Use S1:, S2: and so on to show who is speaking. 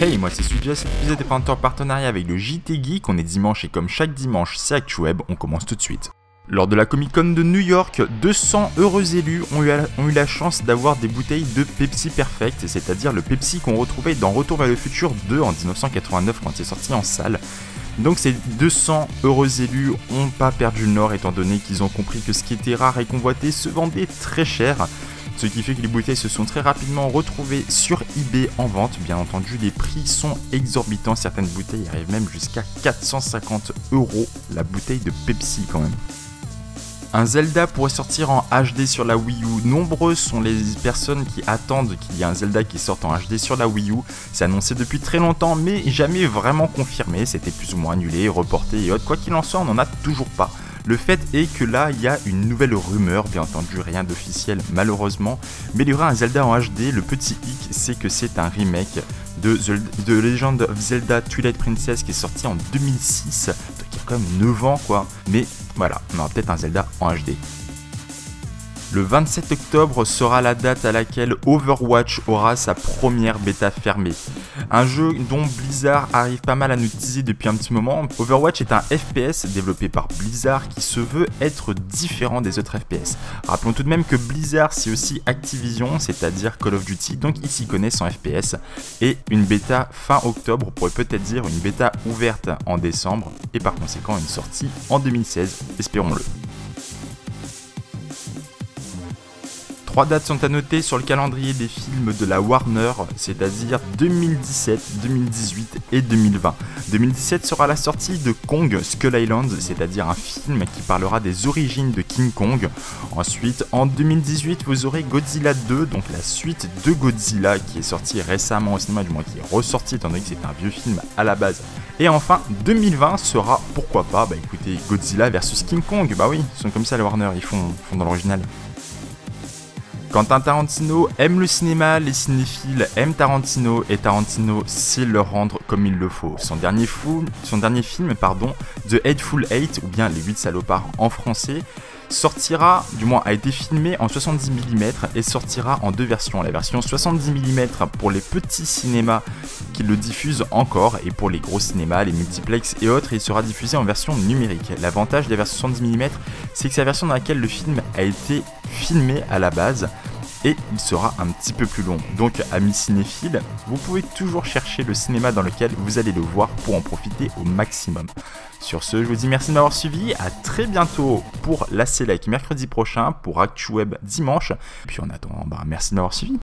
S1: Hey, moi c'est Suja, cet épisode est en partenariat avec le JT Geek, on est dimanche et comme chaque dimanche c'est ActuWeb, on commence tout de suite. Lors de la Comic Con de New York, 200 heureux élus ont eu la chance d'avoir des bouteilles de Pepsi Perfect, c'est-à-dire le Pepsi qu'on retrouvait dans Retour vers le futur 2 en 1989 quand il est sorti en salle. Donc ces 200 heureux élus n'ont pas perdu le nord étant donné qu'ils ont compris que ce qui était rare et convoité se vendait très cher. Ce qui fait que les bouteilles se sont très rapidement retrouvées sur eBay en vente. Bien entendu, les prix sont exorbitants. Certaines bouteilles arrivent même jusqu'à 450 € la bouteille de Pepsi quand même. Un Zelda pourrait sortir en HD sur la Wii U. Nombreuses sont les personnes qui attendent qu'il y ait un Zelda qui sorte en HD sur la Wii U. C'est annoncé depuis très longtemps, mais jamais vraiment confirmé. C'était plus ou moins annulé, reporté et autres. Quoi qu'il en soit, on n'en a toujours pas. Le fait est que là, il y a une nouvelle rumeur, bien entendu rien d'officiel malheureusement, mais il y aura un Zelda en HD. Le petit hic, c'est que c'est un remake de Legend of Zelda Twilight Princess qui est sorti en 2006, donc il y a quand même 9 ans quoi, mais voilà, on aura peut-être un Zelda en HD. Le 27 octobre sera la date à laquelle Overwatch aura sa première bêta fermée. Un jeu dont Blizzard arrive pas mal à nous teaser depuis un petit moment. Overwatch est un FPS développé par Blizzard qui se veut être différent des autres FPS. Rappelons tout de même que Blizzard c'est aussi Activision, c'est-à-dire Call of Duty, donc ils s'y connaissent en FPS. Et une bêta fin octobre, on pourrait peut-être dire une bêta ouverte en décembre et par conséquent une sortie en 2016, espérons-le. 3 dates sont à noter sur le calendrier des films de la Warner, c'est-à-dire 2017, 2018 et 2020. 2017 sera la sortie de Kong Skull Island, c'est-à-dire un film qui parlera des origines de King Kong. Ensuite, en 2018, vous aurez Godzilla 2, donc la suite de Godzilla qui est sortie récemment au cinéma, du moins qui est ressorti étant donné que c'est un vieux film à la base. Et enfin, 2020 sera, pourquoi pas, écoutez, Godzilla versus King Kong, bah oui, ils sont comme ça les Warner, ils font dans l'original. Quentin Tarantino aime le cinéma, les cinéphiles aiment Tarantino et Tarantino sait le rendre comme il le faut. Son dernier film, The Hateful Eight, ou bien Les 8 salopards en français, sortira, du moins a été filmé en 70 mm et sortira en 2 versions. La version 70 mm pour les petits cinémas qui le diffusent encore et pour les gros cinémas, les multiplex et autres, il sera diffusé en version numérique. L'avantage de la version 70 mm, c'est que c'est la version dans laquelle le film a été filmé à la base et il sera un petit peu plus long. Donc amis cinéphiles, vous pouvez toujours chercher le cinéma dans lequel vous allez le voir pour en profiter au maximum. Sur ce, je vous dis merci de m'avoir suivi, à très bientôt pour la Select mercredi prochain, pour ActuWeb dimanche. Puis en attendant, merci de m'avoir suivi.